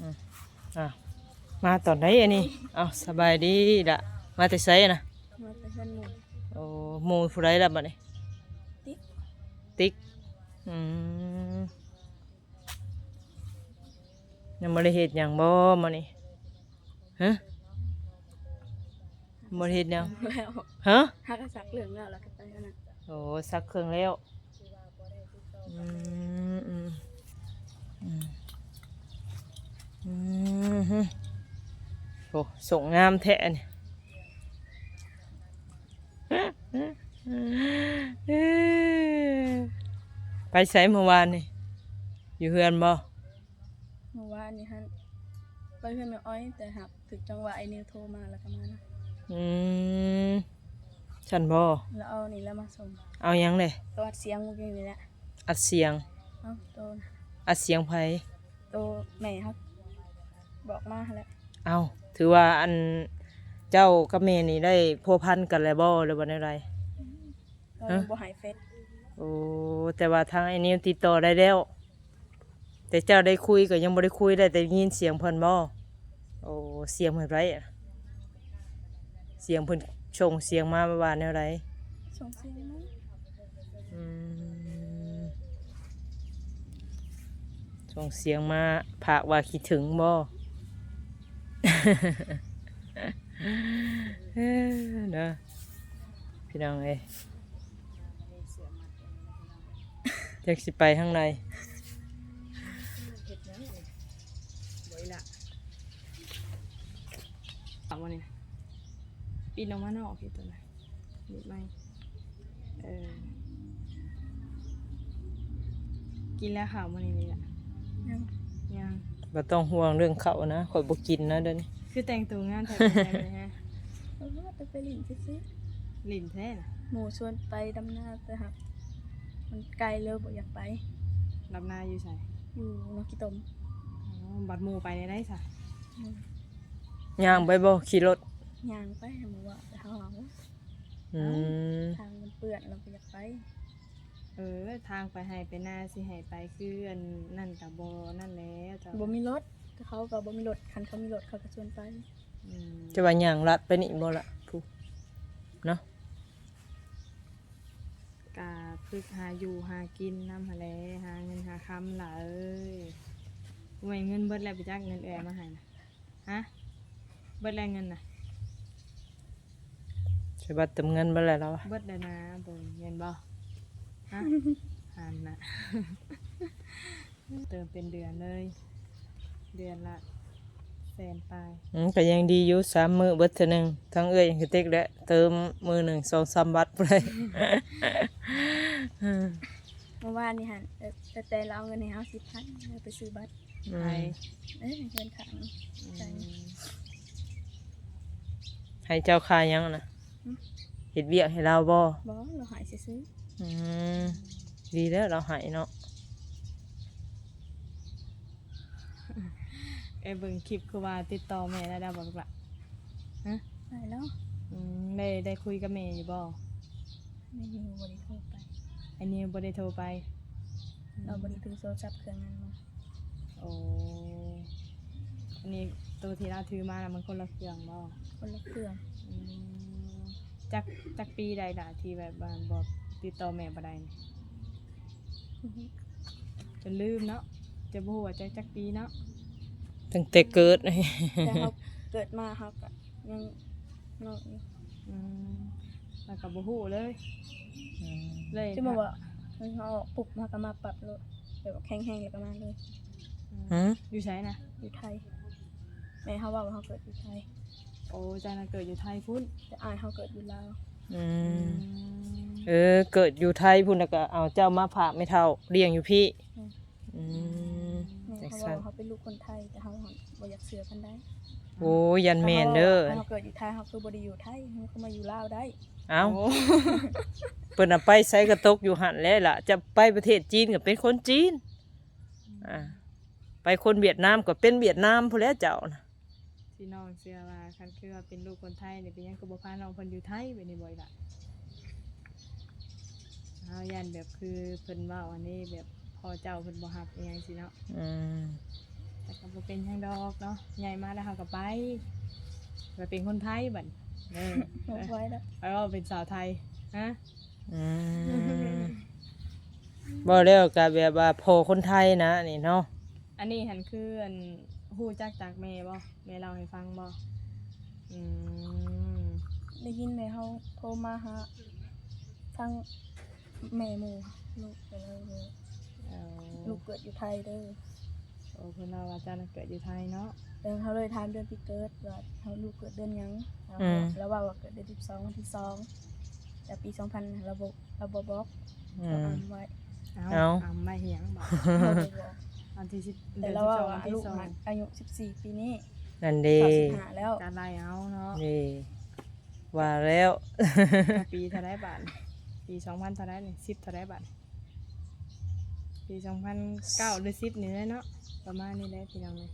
อืมอ่ะมาตอนไหนอันนี้เอาสบายดีละมาแต่ไสนะมาแต่เพื่อนหมู่โอ้หมู่ผู้ใดล่ะบัดนี้ติ๊กติ๊กอืมยังบ่ได้เฮ็ดหยังบ่มื้อนี้ฮะบ่ได้เฮ็ดหยังแล้ว ฮะ ฮักกระซักเหลืองแล้วก็ไปแล้วนะโอ้ซักเครื่องแล้วอืมอืมอืมอืมฮึโอ้ส่งงามแท้นี่เอ้ยไปไสเมื่อวานนี่อยู่เฮือนบ่เมื่อวานนี่ฮันไปเพื่อนแม่อ้อยแต่หักถึงจังหวะไอ้นิวโทรมาแล้วก็มานะอืมฉันบ่แล้วเอานี่แล้วมาส่งเอาหยังเลยตัวอัดเสียงเมื่อกี้นี่แหละอัดเสียงเอาตัวนะอัดเสียงไผตัวแม่ครับบอกมาแหล้วเอาถือว่าอันเจ้ากับแม่นี่ได้พัวพันกันแล้วบ่หรือว่าไดเรายังบ่หายเฟซโอ้แต่ว่าทางไอ้นิวติดต่อได้แล้วแต่เจ้าได้คุยก็ยังบ่ได้คุยได้แต่ยินเสียงเพิ่นบ่โอ้เสียงเพิ่นไรอะเสียงเพิ่นส่งเสียงมาว่าแนวใดส่งเสียงมา อืมส่งเสียงมาพากว่าคิดถึงบ่ เอ้อเด้อพี่น้องเอ้ยจักสิไปข้างในบ่อยละถามว่านี่ปีนออกมานอกพี่ตัวไหนนิดไหมกินแล้วข่าวมันนี่แหละยัง บ่ต้องห่วงเรื่องเขานะข่อยบ่กินนะเดี๋ยวนี้ คือแต่งตัวงานไทยเป็นไงฮะจะไปหลินซื้อหลินแท้นะหมูชวนไปดำนาแต่ครับมันไกลเลยบอกอยากไปดำนาอยู่ใส่อยู่นกกิตมบัดหมูไปได้สะย่างไปบ่ขี่รถยางไปหมูว่าแต่เขาอืมทางมันเปื้อนเราอยากไปทางไปให้ไปหน้าสิให้ไปคืออันนั่นกับโบนั่นแล้วจ้ะบ่มีรถเขากับบ่มีรถคันเขามีรถเขาก็ชวนไปจะว่าย่างลัดไปนี่บ่ล่ะผู้เนาะกาพึกหาอยู่หากินน้ำหาแลหาเงินหาคำล่ะไว้เงินเบิดแล้วไปจักเงินมาให้นะฮะเบิดแล้วเงินน่ะใช่บัตรเติมเงินบ่แล้วล่ะเบิดแล้วนะเบิ่งเงินบ่ฮะหันน่ะเติมเป็นเดือนเลยเดือนละ100,000ปลายก็ยังดีอยู่3มื้อเบิดเทื่อนึงทั้งเอ้ยคือเต็กแล้วเติมมื้อหนึง 2-3 บาทพุ่นเลย เมื่อวานนี่หั่นแต่เราเอาเงินให้เฮา10,000ไปซื้อบัตรไปเงินขังใช่ให้เจ้าค่ายังน่ะเฮ็ดเวียกให้เราบ่เราหายซื้อดีแล้วเราให้เนาะเบิ่งคลิปคือว่าติดต่อแม่ได้บ่ลูกล่ะฮะได้แล้วได้คุยกับแม่อยู่บ่ไม่อยู่บ่ได้โทรไปอันนี้บ่ได้โทรไปเราบ่ได้ถือโทรศัพท์เครื่องนั้นมาโอ้อันนี้ตัวที่เราถือมาน่ะมันคนละเครื่องบ่คนละเครื่องจักปีใดล่ะที่แบบว่าบ่ติดต่อแม่บ่ได้จะลืมเนาะจะบ่ฮู้ว่าจักปีเนาะตั้งแต่เกิด แต่เขาเกิดมาเขาก็ยังน้อยแล้วก็บ่ฮู้เลยที่มาว่าเขาปลุกมาก็มาปรับรถแบบแข็งๆแล้วก็มาเลยอยู่ไสนะอยู่ไทยแม่เขาว่าเขาเกิดอยู่ไทยโอ้จ้าน่ะเกิดอยู่ไทยพุ่นแต่อ้ายเขาเกิดอยู่ลาวเกิดอยู่ไทยพุ่นแล้วก็เอาเจ้ามาผากไม่เท่าเลี้ยงอยู่พี่เขาว่าเขาเป็นลูกคนไทยแต่เขาบ่อยากเสือกันได้โอ้ยันแม่นเด้อเขาเกิดอยู่ไทยเขาคือบ่ได้อยู่ไทยเขามาอยู่ลาวได้เอ้าเพิ่นน่ะไปไสกระตกอยู่หั่นแล้วล่ะจะไปประเทศจีนก็เป็นคนจีนไปคนเวียดนามก็เป็นเวียดนามพุ่นแล้วเจ้าน่ะพี่น้องเชื่อว่าคันคือว่าเป็นลูกคนไทยนี่เป็นหยังก็บ่พาน้องเพิ่นอยู่ไทยไปนี่บ่อยล่ะเฮายันแบบคือเพิ่นเว้าอันนี้แบบพ่อเจ้าเพิ่นบ่ฮับอีหยังสิเนาะ แต่ก็บ่เป็นหยังดอกเนาะใหญ่มาแล้วเฮาก็ไปเป็นคนไทยบัดไว้แล้วไปว่าเป็นสาวไทยฮะ อืมบ่แล้วก็แบบว่าพ่อคนไทยนะนี่เนาะ อันนี้หันคืออันฮู้จักจากแม่บ่แม่เล่าให้ฟังบ่อืม ได้ยินแม่เฮาโทรมาหาทางแม่หมู่ลูกไปเลยลูกเกิดอยู่ไทยเด้อ โอ้เพิ่นเล่าว่าเจ้าน่ะเกิดอยู่ไทยเนาะ เขาเลยถามเดือนปีเกิดว่าเฮาลูกเกิดเดือนหยังแล้วว่าเกิดเดือน12วันที่2แต่ปี2000เราบ่บอกเราอ่านไว้ เอาไม่เหียงบ่ เราบ่บอก อันที่10 แต่ เดือน เรา ที่ ว่า 2วันที่ ลูก 2 มันอายุ14ปีนี้ นั่นเด้ 35แล้ว การไล่เอาเนาะ นี่ว่าแล้ว ปีเท่าไรบาทปี2000เท่าไรนี่10เท่าไรบาทปี2009หรือ10นี่แหละเนาะประมาณนี้แหละพี่น้องเลย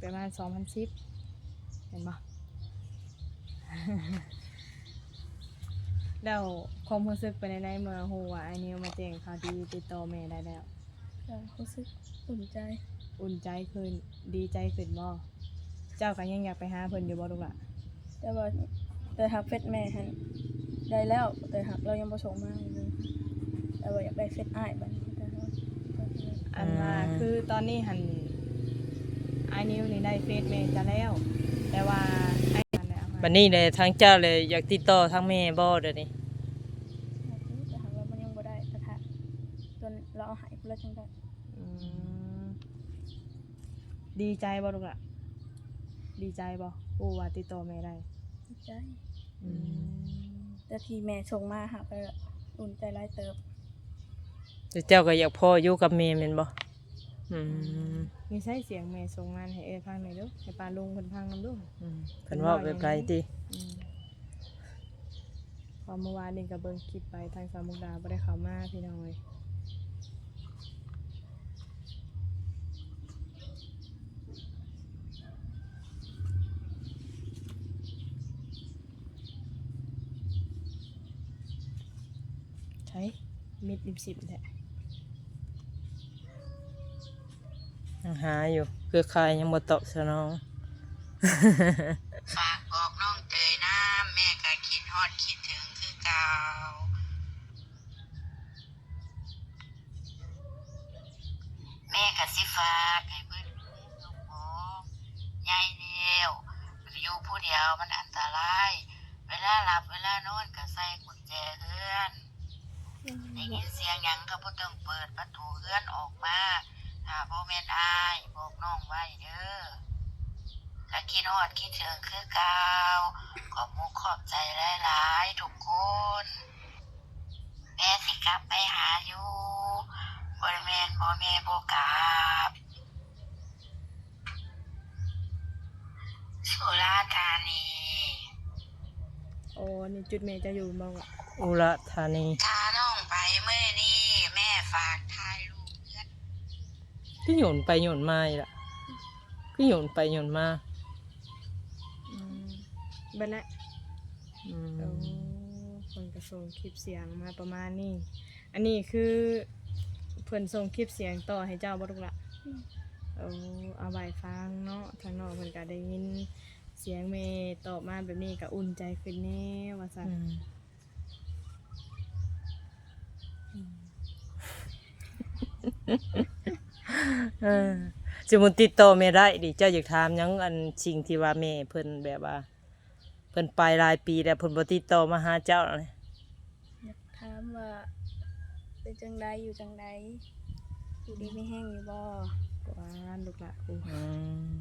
ประมาณ2010เห็นบ่ แล้วความรู้สึกเป็นในเมื่อฮู้ว่าไอ้นิวมาแจ้งข่าวดีติดต่อแม่ได้แล้ว ก็รู้สึกอุ่นใจ อุ่นใจขึ้นดีใจขึ้นบ่เจ้าก็ยังอยากไปหาเพิ่นอยู่บ่ลูกล่ะ แต่หากเฟซแม่หันได้แล้วแต่หากเรายังบ่ส่งมาอยู่แต่ว่าอยากได้เฟซอ้ายบัดนี้แต่เฮา อันว่าคือตอนนี้หันไอ้นิวนี่ได้เฟซแม่จะแล้วแต่ว่าไอ้นั่นแหละ บัดนี้เลยทางเจ้าเลยอยากติดต่อทางแม่บ่เดี๋ยวนี้ แต่หากเรามันยังบ่ได้แต่ถ้าจนเราเอาหายพุ่นแล้วจังได้ อืมดีใจบ่ลูกล่ะดีใจบ่ผู้ว่าติดต่อแม่ได้ ดีใจ อืม แต่ที่แม่ส่งมาหาก็อุ่นใจหลายเติบ แต่เจ้าก็อยากพ่ออยู่กับแม่แม่นบ่อืม มีใช้เสียงแม่ส่งงานให้ฟังหน่อยเด้อให้ป้าลุงเพิ่นฟังนำเด้อ เพิ่นเว้าแบบไรติ พอเมื่อวานนี่ก็เบิ่งคลิปไปทางสาวมุกดาบ่ได้เข้ามาพี่น้องเอ้ยใช่มิด10แท้ ยังหาอยู่เครือข่ายยังบ่ตอบสนอง ฝากบอกน้องเตยนะแม่ก็คิดฮอดคิดถึงคือเก่าแม่ก็สิฝากให้เพิ่นลูกหมอใหญ่แล้วอยู่ผู้เดียวมันอันตรายเวลาหลับเวลานอนก็ใส่กุญแจเฮือนได้ยินเสียงหยังก็บ่ต้องเปิดประตูเฮือนออกมาถ้าบ่แม่นอายบอกน้องไว้เด้อ ก็คิดฮอดคิดถึงคือเก่าขอบมุกขอบใจหลายๆทุกคนแม่สิกลับไปหาอยู่บ่แม่นบ่แม่บ่กลับสุราษฎร์ธานี โอ้นี่จุดแม่จะอยู่บ่อ่ะ อุรธานี ถ้าน้องไปมื้อนี้แม่ฝากถ่ายรูปเพื่อน คือโยนไปโยนมาอีกล่ะคือโยนไปโยนมา เบิ่นละ อืม โอ้คนก็ส่งคลิปเสียงมาประมาณนี้อันนี้คือเพิ่นส่งคลิปเสียงต่อให้เจ้าบ่ลูกล่ะเอาไว้ฟังเนาะทางนอกเพิ่นก็ได้ยินเสียงแม่ตอบมาแบบนี้ก็อุ่นใจขึ้นแน่ว่าซั่น สมมุติติดต่อแม่ได้ดิเจ้าอยากถามหยังอันสิ่งที่ว่าแม่เพิ่นแบบว่าเพิ่นไปหลายปีแล้วเพิ่นบ่ติดต่อมาหาเจ้าเลย อยากถามว่าเป็นจังใดอยู่จังใดอยู่ดีไม่แห้งอยู่บ่ ว่าลูกละกู อื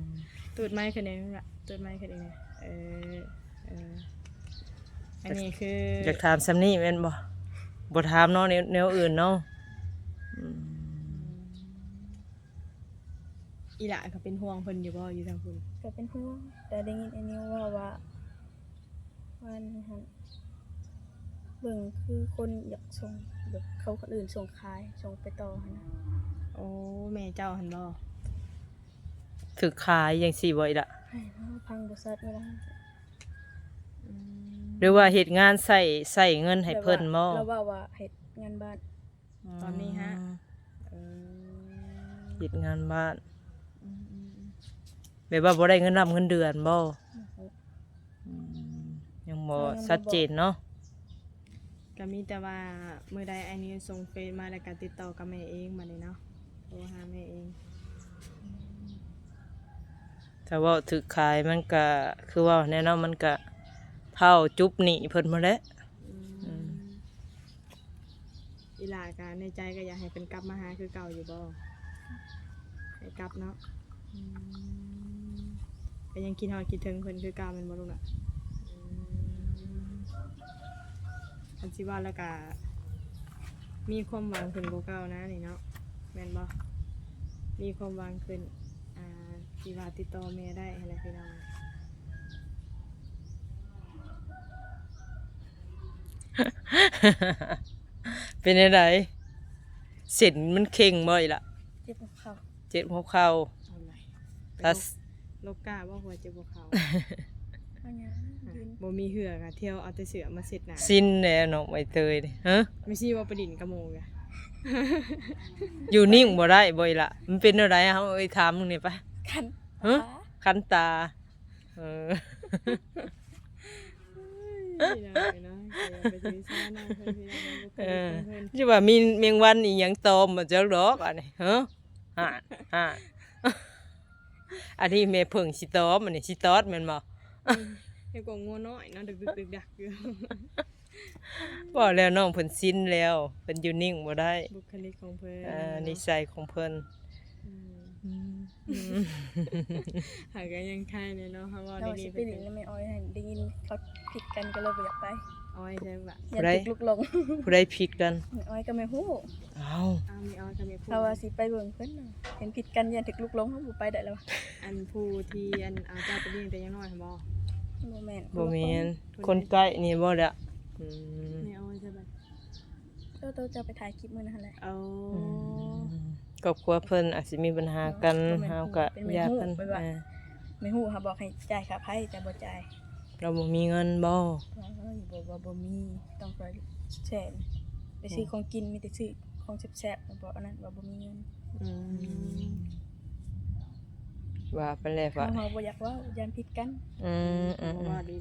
ม ตูดไม้ขึ้นเองละตูดไม้ขึ้นเองอันนี้คือ อยากถามซำนี้แม่นบ่บ่ถามเนาะแนวอื่นเนาะอืม อีหละก็เป็นห่วงเพิ่นอยู่บ่อยู่ทางพุ่น ก็เป็นห่วงแต่ได้ยินอันนี้ว่าวันหันเบิ่งคือคนอยากส่งแบบเขาคนอื่นส่งขายส่งไปต่อหั่นนะ โอ้แม่เจ้าหันบ่ ถึกขายจังซี่บ่อีกล่ะ ให้เขาพังบริษัทไม่ได้ หรือว่าเฮ็ดงานใส่เงินให้เพิ่นบ่ เราว่าเฮ็ดงานบ้าน ตอนนี้ฮะ เฮ็ดงานบ้าน แบบว่าบ่ได้เงินรับเงินเดือนบ่อืมยังบ่ชัดเจนเนาะ ก็มีแต่ว่าเมื่อใดไอ้นี่ส่งเฟซมาแล้วก็ติดต่อกับแม่เองบัดนี้เนาะโทรหาแม่เอง ถ้าเว่าถึกขายมันก็คือว่าแน่นอนมันก็เท่าจุบหนีเพิ่นมาแล้ว อีหลาก็ในใจก็อยากให้เป็นกลับมาหาคือเก่าอยู่บ่ให้กลับเนาะก็ยังคิดฮอดคิดถึงเพิ่นคือเก่าแม่นบ่ลูกน่ะอันสิว่าแล้วก็มีความหวังขึ้นกว่าเก่านะนี่เนาะแม่นบ่มีความหวังขึ้นสิว่าติดต่อแม่ได้อะไรพี่น้อง เป็นจังไดเส้นมันเข่งบ่อีล่ะ เจ็บหัวเข่า เจ็บหัวเข่า เอาไหน ถ้า โลกกาบ่หัวเจ็บบ่เขา อันนี้ยืน บ่มีเหือกอะเที่ยวเอาแต่เสือมาเสร็จหนา สิ้นแน่น้องใบเตยนี่ฮะ ไม่ใช่ว่าประดินกระโมงอะ อยู่นิ่งบ่ได้บ่อีล่ะมันเป็นจังไดเฮาเอ้ยถามมึงนี่ไป คัน ฮะ คันตาเออ พี่น้องเนาะอย่าไปถือสาน้องเพิ่นพี่น้องบ่เค เอย อ เพิ่น สิว่ามีแมงวันอีหยังตอมบ่จักดอกอันนี้ฮะห่านห่านอันนี้แม่เพิ่งสิตอมอันนี้สิตอดแม่นบ่ เฮ็ดกว่างัวน้อยเนาะดึกๆดักอยู่ บอกแล้วน้องเพิ่นสิ้นแล้วเพิ่นอยู่นิ่งบ่ได้ บุคลิกของเพิ่น นิสัยของเพิ่น หากันยังคายเนี่ยเนาะเฮาว่า เรา ดี สิ ๆ ไปหลินแล้วไม่อ้อยให้ได้ยินเขาผิดกันก็เลยบ่อยากไป อ้อยใช่ปะ อย่าติดลุกลง ผู้ใดผิดกัน ไม่อ้อยก็ไม่ฮู้ เอ้า อ้าวมีอ้อยก็มีผู้ เขาว่าสิไปเบิ่งเพิ่นน่ะเห็นผิดกันอย่าติดลุกลงเฮาบ่ไปได้แล้ว อันผู้ที่อันเอาเจ้าไปเลี้ยงแต่ยังน้อยหั่นบ่ บ่แม่น บ่แม่นคนใกล้นี่บ่ละอืม มีอ้อยใช่ปะ โตจะไปถ่ายคลิปมื้อนั้นหั่นแหละ เอา ครอบครัวเพิ่นอาจสิมีปัญหากันเฮาก็ญาติเพิ่น ไม่ฮู้ค่ะบอกให้จ่ายค่าไผแต่บ่จ่าย เราบ่มีเงินบ่ ว่าเอ้ยบ่มีต้องไปแช่ไปซื้อของกินมีแต่ซื้อของแซ่บๆบ่อันนั้นว่าบ่มีเงิน ว่าไปแล้วว่า เฮาบ่อยากเว่ายันผิดกัน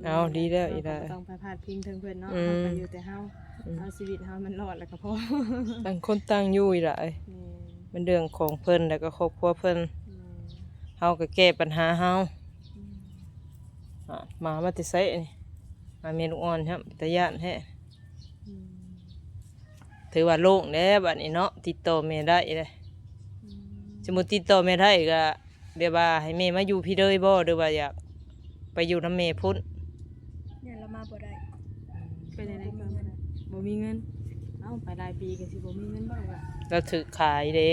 เอาดีแล้วอี เรา ละ ต้องไปพาดพิงถึงเพิ่นเนาะ อืม เฮาก็อยู่แต่เฮาเอาชีวิตเฮามันรอดแล้วก็พอ ต่างคนต่างอยู่อีละเอ้ยมันเรื่องของเพิ่นแล้วก็ครอบครัวเพิ่นเฮาก็แก้ปัญหาเฮามาแต่ไสนี่มาเมลูกอ่อนครับตาย่านแท้ถือว่าโล่งแล้วบัดนี้เนาะติดต่อแม่ได้เลยสมมุติติดต่อแม่ได้ก็เดี๋ยวว่าให้แม่มาอยู่พี่เลยบ่หรือว่าอยากไปอยู่นำแม่พุ่น เนี่ยเรามาบ่ได้ ไปได้ๆก็บ่มีเงินเอ้าไปหลายปีก็สิบ่มีเงินบ่ล่ะ เราถือขายเด้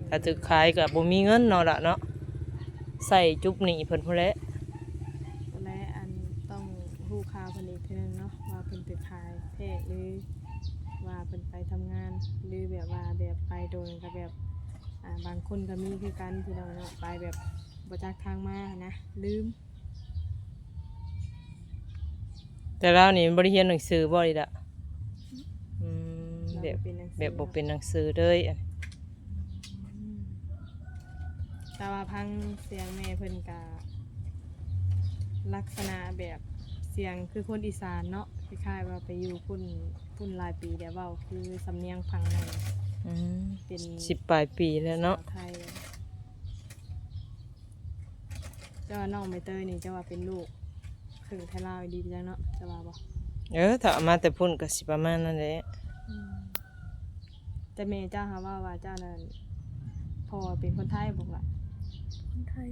ถ้าถือขายก็บ่มีเงินเนาะล่ะเนาะใส่จุบหนี้เพิ่นพุ่นแหละ และอันต้องฮู้ข่าวเพิ่นอีกเทื่อนึงเนาะว่าเพิ่นไปขายแท้หรือว่าเพิ่นไปทำงานหรือแบบว่าแบบไปโดนก็แบบบางคนก็มีคือกันพี่น้องเนาะไปแบบบ่จักทางมานะลืม แต่เรานี่บ่ได้เรียนหนังสือบ่อีล่ะแบบ เป็นหนังสือ แบบบ่เป็นหนังสือเลยอัน แต่ว่าพังเสียงแม่เพิ่นก็ลักษณะแบบเสียงคือคนอีสานเนาะคล้ายๆว่าไปอยู่พุ่นหลายปีแล้วเว้าคือสำเนียงพังนั่นเป็น 10ปลายปีแล้วเนาะ สวไทยเจ้าว่าน้องใบเตยนี่เจ้าว่าเป็นลูกครึ่งไทยลาวดีจังเนาะเจ้าว่าบ่ ถ้าเอามาแต่พุ่นก็สิประมาณนั้นแหละ แต่แม่เจ้าหาว่าเจ้านั้นพ่อเป็นคนไทยบอกล่ะ คนไทย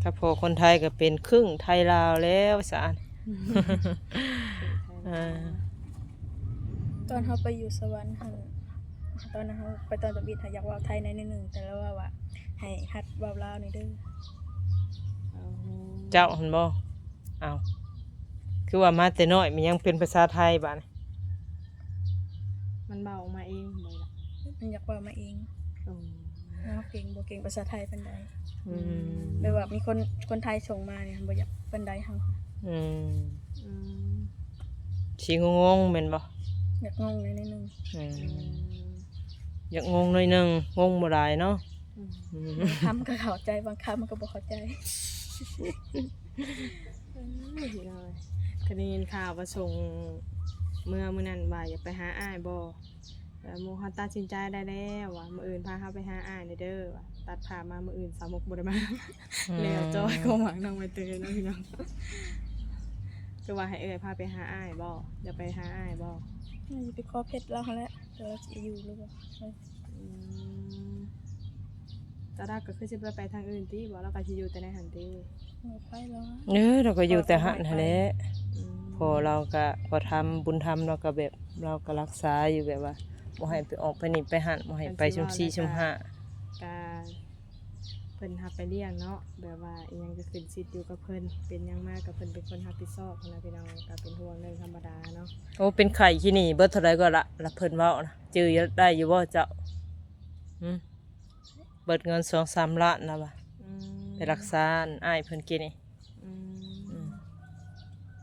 ถ้าพอคนไทยก็เป็นครึ่งไทยลาวแล้วสาร ตอนเฮาไปอยู่สวรรค์หั่นตอนนั้นเฮาไปตอนตะบิดอยากเว้าไทยในนิดนึงแต่แล้วว่าให้หัดเว้าลาวนี่เด้อ เจ้าหันบ่เอาคือว่ามาแต่น้อยมันยังเป็นภาษาไทยบ้าน มันเบาออกมาเองเลยล่ะ มันอยากเว้ามาเอง โอ้ เฮาเก่งบ่เก่งภาษาไทยปานใด อืม แบบว่ามีคนไทยส่งมาเนี่ยบ่อยากปานใดเฮา อืม อืม สิงงแม่นบ่ อยากงงในนิดนึง อยากงงหน่อยหนึงงงบ่หลายเนาะ อ อืม บางคำก็เข้าใจบางคำมันก็บ่เข้าใจ พี่น้องก็ได้ยินข่าวว่าส่งมื้อนั้นว่าอยากไปหาอ้ายบ่แล้วหมู่เฮาตัดสินใจได้แล้วว่ามื้ออื่นพาเฮาไปหาอ้ายเด้อว่าตัดภาพมามื้ออื่นสาวมุกบ่ได้มาแล้วจอยก็หวังน้องใบเตยเนาะพี่น้องก็ว่าให้พาไปหาอ้ายบ่อย่าไปหาอ้ายบ่ น่าจะไปขอเพชรเราหั่นแหละแต่เราสิอยู่หรือบ่ อืมตาดักก็คือสิไปทางอื่นติบ่เราก็สิอยู่แต่ในหันติ เอาไปแล้ว เราก็อยู่แต่หันหั่นแหละ อืม พอเราก็พอทำบุญทำเราก็แบบเราก็รักษาอยู่แบบว่าบ่ให้ไปออกไปนี่ไปหันบ่ให้ไปชุม4ชุม5 ก็เพิ่นรับไปเลี้ยงเนาะแบบว่าอีหยังก็ขึ้นสิทธิ์อยู่กับเพิ่นเป็นหยังมากกับเพิ่นเป็นคนรับผิดชอบนะพี่น้องก็เป็นห่วงเรื่องธรรมดาเนาะ โอ้เป็นไข่ที่นี่เบิดเท่าไรก็ละเพิ่นเว้านะจื้อได้อยู่บ่เจ้าเบิดเงิน2-3 ล้านนะว่ะ อืม ไปรักษาอ้ายเพิ่นกินนี่ อืม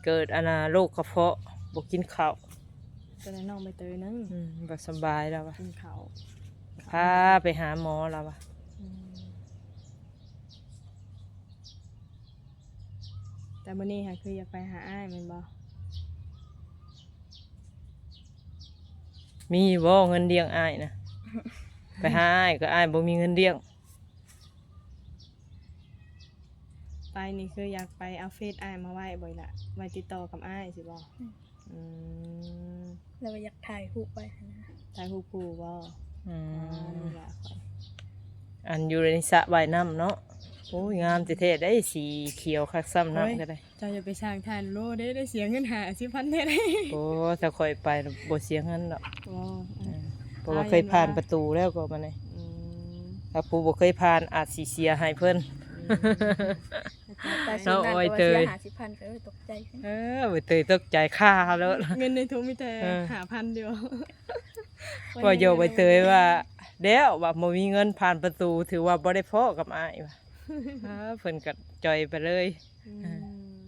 เกิดโรคกระเพาะบ่กินข้าว ก็ได้น้องใบเตยนึง บ่สำบายแล้วว่ะ กินข้าว พาไปหาหมอแล้วว่ะ อืมแต่มื้อนี้ค่ะคืออยากไปหาอ้ายแม่นบ่ มีบ่เงินเลี้ยงอ้ายนะ ไปหาอ้ายก็อ้ายบ่มีเงินเลี้ยง ไปนี่คืออยากไปเอาเฟซอ้ายมาไว้บ่อยละไว้ติดต่อกับอ้ายสิบ่อืม แล้วก็อยากถ่ายรูปไว้หั่นนะ ถ่ายรูปคู่บ่ อืม นี่ล่ะข่อย อันอยู่ในสระว่ายน้ำเนาะโอ้ยงามแท้ๆได้สีเขียวคักซ้ำน้ำก็ได้ เจ้าอย่าไปสร้างทานโลได้เสียเงิน50,000แท้ได้ โอ้ถ้าค่อยไปบ่เสียเงินดอก บ่ เพราะว่าเคยผ่านประตูแล้วก็มาเลย อืม ถ้าผู้บ่เคยผ่านอาจสิเสียให้เพิ่น แต่สุดนั้นก็ว่าเสีย50,000ก็ตกใจขึ้น ไปเตยตกใจค่าแล้ว เงินในถุงมีแต่ เออ 5,000เดียว ว่าโยไปเตยว่าแล้วว่าบ่มีเงินผ่านประตูถือว่าบ่ได้พอกับอ้ายว่ะเพิ่นก็จอยไปเลย อืม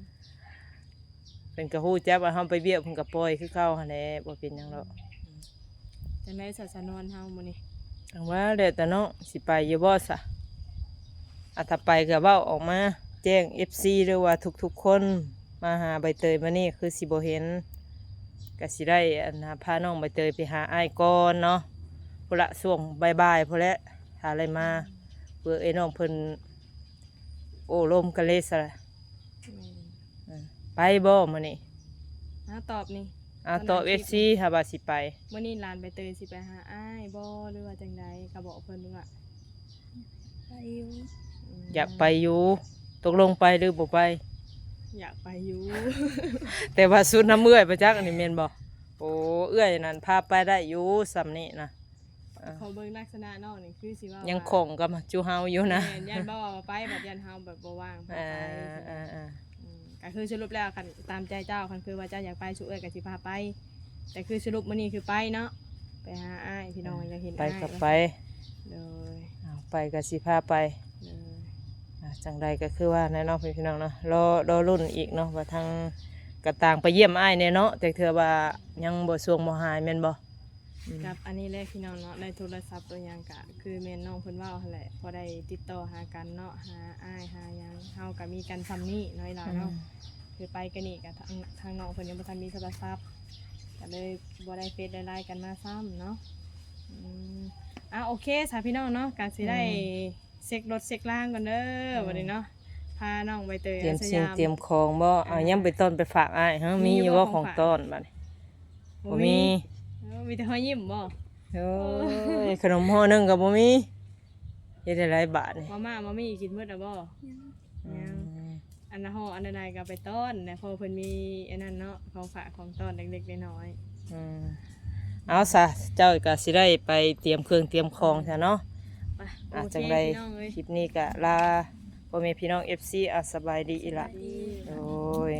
เพิ่นก็ฮู้จักว่าเฮาไปเบี้ยเพิ่นก็ปล่อยคือเก่าหั่นแหละบ่เป็นหยังดอก จังได๋ศาสนวนเฮามื้อนี้ จังว่าแล้วแต่น้องสิไปอยู่บ่ซะถ้าไปก็เว้าออกมาแจ้ง FC หรือว่าทุกๆคนมาหาใบเตยมานี่คือสิบ่เห็นก็สิได้พาน้องใบเตยไปหาอ้ายก่อนเนาะพุ่นละช่วงบ่ายๆพุ่นแหละหาอะไรมาเพื่อไอ้น้องเพิ่นโอ้ลมกันเลยซะละไปบ่มื้อนี้ ตอบนี่ ตอบ FC ถ้าว่าสิไป มื้อนี้หลานใบเตยสิไปหาอ้ายบ่หรือว่าจังใดก็บอกเพิ่นดูว่า ไปอยู่ อยากไปอยู่ตกลงไปหรือบ่ไป อยากไปอยู่ แต่ว่าสุดน้ำเอื้อยประจักษ์อันนี้แม่นบ่โอ้เอื้อยนั่นพาไปได้อยู่สำนี้นะ เขาเบิ่งลักษณะน้องนี่คือสิว่า ยั ยัง คงกับจูเฮาอยู่นะ ยันบ่ว่าไปแบบยันเฮาแบบบ่ว่างพา อ่า ไป อ่าอ่า ก็คือสรุปแล้วคันตามใจเจ้าคันคือว่าเจ้าอยากไปสุเอ้ยก็สิพาไป แต่คือสรุปมื้อนี้คือไปเนาะไปหาอ้ายพี่น้องอยากเห็น ไป อ้าย กับไป เลย ไปกับสิพาไป เลย จังใดก็คือว่าแน่เนอนพี่น้องเนาะรอรุ่นอีกเนาะว่าทางกระต่างไปเยี่ยมอ้ายแน่เนาะแต่เธอว่ายังบ่สวงบ่หายแม่นบ่ กับอันนี้แหละพี่น้องเนาะในโทรศัพท์ตัวอย่างกะคือแม่นน้องเพิ่นเว้าหั่นแหละพอได้ติดต่อหากันเนาะหาอ้ายหาหยังเฮาก็มีกันซ้ำนี้น้อยหลายเนาะคือไปกันนี่ก็ทางน้องเพิ่นยังบ่ทันมีโทรศัพท์ก็เลยบ่ได้เฟซได้ไลน์กันมาซ้ำเนาะโอเคสาพี่น้องเนาะก็สิได้เช็ครถเช็คล่างก่อนเด้อวันนี้เนาะพาน้องใบเตย เตรียม ส สิ่ง ยาม เตรียมของบ่ยังไปต้นไปฝากอ้ายฮะมีอยู่บ่ของต้นบัดนี้บ่มี มีแต่ห้อยยิ้มบ่ โอ้ยขนมห่อหนึงก็บ่มีเฮ็ดได้หลายบาทนี่ มามีกินมื้อละบ่ยังอันน่ะห่ออันใดๆก็ไปต้อนแต่พอเพิ่นมีอันนั้นเนาะของฝากของต้อนเล็กๆน้อย เอาซะเจ้าก็สิได้ไปเตรียมเครื่องเตรียมของซะเนาะ ๆไปโอเค จังได พี่น้องเอ้ย คลิปนี้ก็ลาพ่อแม่พี่น้อง FC สบายดีอีหละ โอ้ย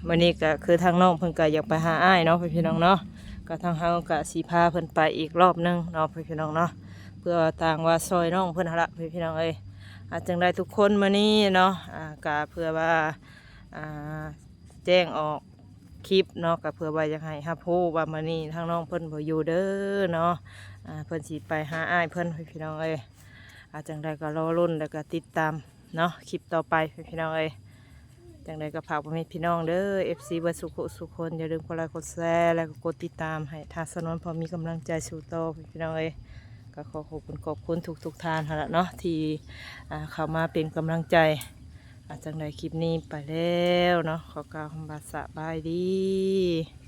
วันนี้ก็คือทางน้องเพิ่นก็อยากไปหาอ้ายเนาะพี่น้องเนาะก็ทางเฮาก็สิพาเพิ่นไปอีกรอบหนึงเนาะพี่น้องเนาะเพื่อต่างว่าซอยน้องเพิ่นหั่นละพี่น้องเอ้ยจังได้ทุกคนมื้อนี้เนาะก็เพื่อว่าแจ้งออกคลิปเนาะก็เพื่อว่าอยากให้รับรู้ว่ามื้อนี้ทางน้องเพิ่นบ่อยู่เด้อเนาะ เพิ่นสิไปหาอ้ายเพิ่นพี่น้องเอ้ยจังใดก็รอรุ่นแล้วก็ติดตามเนาะคลิปต่อไปพี่น้องเอ้ยจังใดก็ฝากพ่อแม่พี่น้องเด้อ FC เบิดสุขคนอย่าลืมกดไลค์กดแชร์แล้วก็กดติดตามให้ทางสนวนพอมีกำลังใจสู่ต่อพี่น้องเอ้ยก็ขอบคุณทุกท่านหั่นล่ะเนาะที่เข้ามาเป็นกำลังใจจังใดคลิปนี้ไปแล้วเนาะขอกล่าวคำบาสบายดี